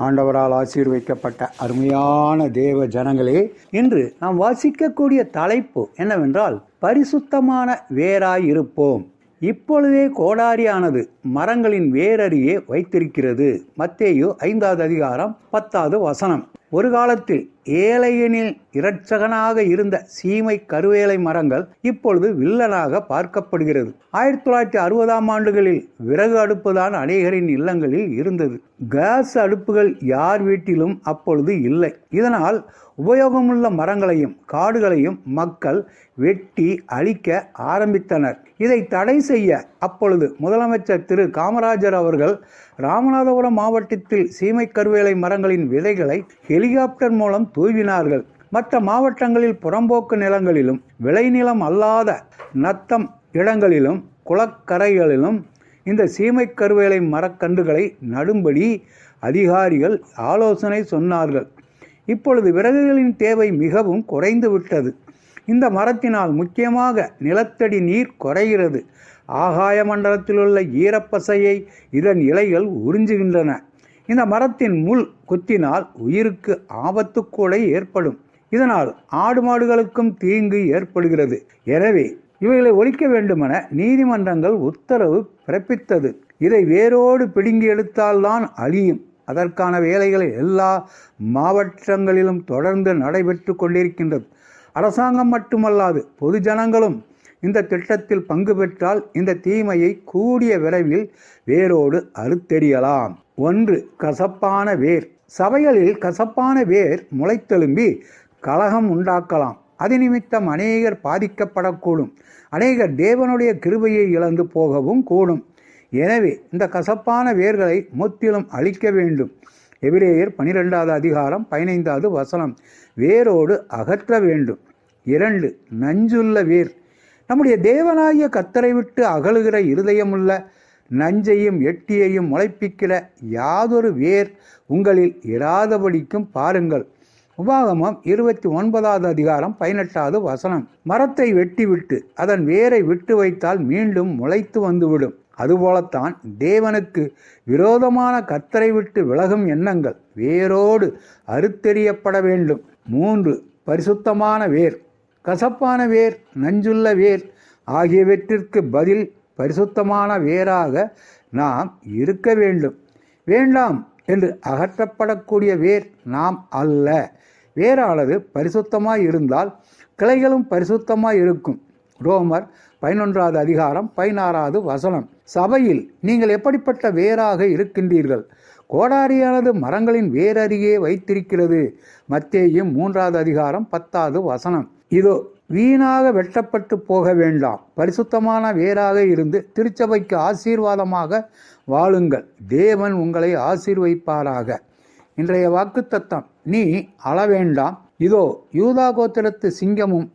ஆண்டவரால் ஆசீர்வதிக்கப்பட்ட அருமையான தேவ ஜனங்களே, இன்று நாம் வாசிக்கக்கூடிய தலைப்பு என்னவென்றால், பரிசுத்தமான வேராயிருப்போம். இப்பொழுதே கோடாரியானது மரங்களின் வேரருகே வைத்திருக்கிறது. மத்தேயு 5வது அதிகாரம் 10வது வசனம். ஒரு காலத்தில் ஏழையனில் இரட்சகனாக இருந்த சீமை கருவேலை மரங்கள் இப்பொழுது வில்லனாக பார்க்கப்படுகிறது. 1960ஆம் ஆண்டுகளில் விறகு அடுப்புதான் அநேகரின் இல்லங்களில் இருந்தது. கேஸ் அடுப்புகள் யார் வீட்டிலும் அப்பொழுது இல்லை. இதனால் உபயோகமுள்ள மரங்களையும் காடுகளையும் மக்கள் வெட்டி அழிக்க ஆரம்பித்தனர். இதை தடை செய்ய அப்பொழுது முதலமைச்சர் திரு காமராஜர் அவர்கள் ராமநாதபுரம் மாவட்டத்தில் சீமை கருவேலை மரங்களின் விதைகளை ஹெலிகாப்டர் மூலம் தூவினார்கள். மற்ற மாவட்டங்களில் புறம்போக்கு நிலங்களிலும் விளைநிலம் அல்லாத நத்தம் இடங்களிலும் குளக்கரைகளிலும் இந்த சீமை கருவேலை மரக்கன்றுகளை நடும்படி அதிகாரிகள் ஆலோசனை சொன்னார்கள். இப்பொழுது விறகுகளின் தேவை மிகவும் குறைந்து விட்டது. இந்த மரத்தினால் முக்கியமாக நிலத்தடி நீர் குறைகிறது. ஆகாய மண்டலத்தில் உள்ள ஈரப்பசையை இதன் இலைகள் உறிஞ்சுகின்றன. இந்த மரத்தின் முள் குத்தினால் உயிருக்கு ஆபத்து கூட ஏற்படும். இதனால் ஆடு மாடுகளுக்கும் தீங்கு ஏற்படுகிறது. எனவே இவைகளை ஒழிக்க வேண்டுமென நீதிமன்றங்கள் உத்தரவு பிறப்பித்தது. இதை வேரோடு பிடுங்கி எடுத்தால்தான் அழியும். அதற்கான வேலைகள் எல்லா மாவட்டங்களிலும் தொடர்ந்து நடைபெற்று கொண்டிருக்கின்றது. அரசாங்கம் மட்டுமல்லாது பொது ஜனங்களும் இந்த திட்டத்தில் பங்கு பெற்றால் இந்த தீமையை கூடிய விரைவில் வேரோடு அறுத்தெறியலாம். 1. கசப்பான வேர். சபைகளில் கசப்பான வேர் முளைத்தெழும்பி கலகம் உண்டாக்கலாம். அது நிமித்தம் அநேகர் பாதிக்கப்படக்கூடும். அநேகர் தேவனுடைய கிருபையை இழந்து போகவும் கூடும். எனவே இந்த கசப்பான வேர்களை முற்றிலும் அழிக்க வேண்டும். எபிரேயர் 12வது அதிகாரம் 15வது வசனம். வேரோடு அகற்ற வேண்டும். 2. நஞ்சுள்ள வேர். நம்முடைய தேவனாகிய கர்த்தரை விட்டு அகலுகிற இருதயமுள்ள நஞ்சையும் எட்டியையும் முளைப்பிக்கிற யாதொரு வேர் உங்களில் இராதபடிக்கும் பாருங்கள். உபாகமம் 29வது அதிகாரம் 18வது வசனம். மரத்தை வெட்டிவிட்டு அதன் வேரை விட்டு வைத்தால் மீண்டும் முளைத்து வந்துவிடும். அதுபோலத்தான் தேவனுக்கு விரோதமான கர்த்தரை விட்டு விலகும் எண்ணங்கள் வேரோடு அறுத்தெறியப்பட வேண்டும். 3. பரிசுத்தமான வேர். கசப்பான வேர், நஞ்சுள்ள வேர் ஆகியவற்றிற்கு பதில் பரிசுத்தமான வேராக நாம் இருக்க வேண்டும். வேண்டாம் என்று அகற்றப்படக்கூடிய வேர் நாம் அல்ல. வேரானது பரிசுத்தமாய் இருந்தால் கிளைகளும் பரிசுத்தமாய் இருக்கும். ரோமர் 11வது அதிகாரம் 16வது வசனம். சபையில் நீங்கள் எப்படிப்பட்ட வேராக இருக்கின்றீர்கள்? கோடாரியானது மரங்களின் வேரருகே வைத்திருக்கிறது. மத்தேயு 3வது அதிகாரம் 10வது வசனம். இதோ வீணாக வெட்டப்பட்டு போக வேண்டாம். பரிசுத்தமான வேராக இருந்து திருச்சபைக்கு ஆசீர்வாதமாக வாழுங்கள். தேவன் உங்களை ஆசீர்வதிப்பாராக. இன்றைய வாக்குத்தத்தம், நீ அழ வேண்டாம். இதோ யூதா கோத்திரத்து சிங்கமும்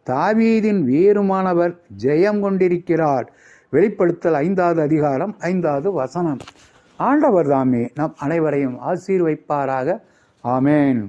தாவீதின் வேருமானவர் ஜெயம் கொண்டிருக்கிறார். வெளிப்படுத்தல் 5வது அதிகாரம் 5வது வசனம். ஆண்டவர் தாமே நம் அனைவரையும் ஆசீர்வதிப்பாராக. ஆமேன்.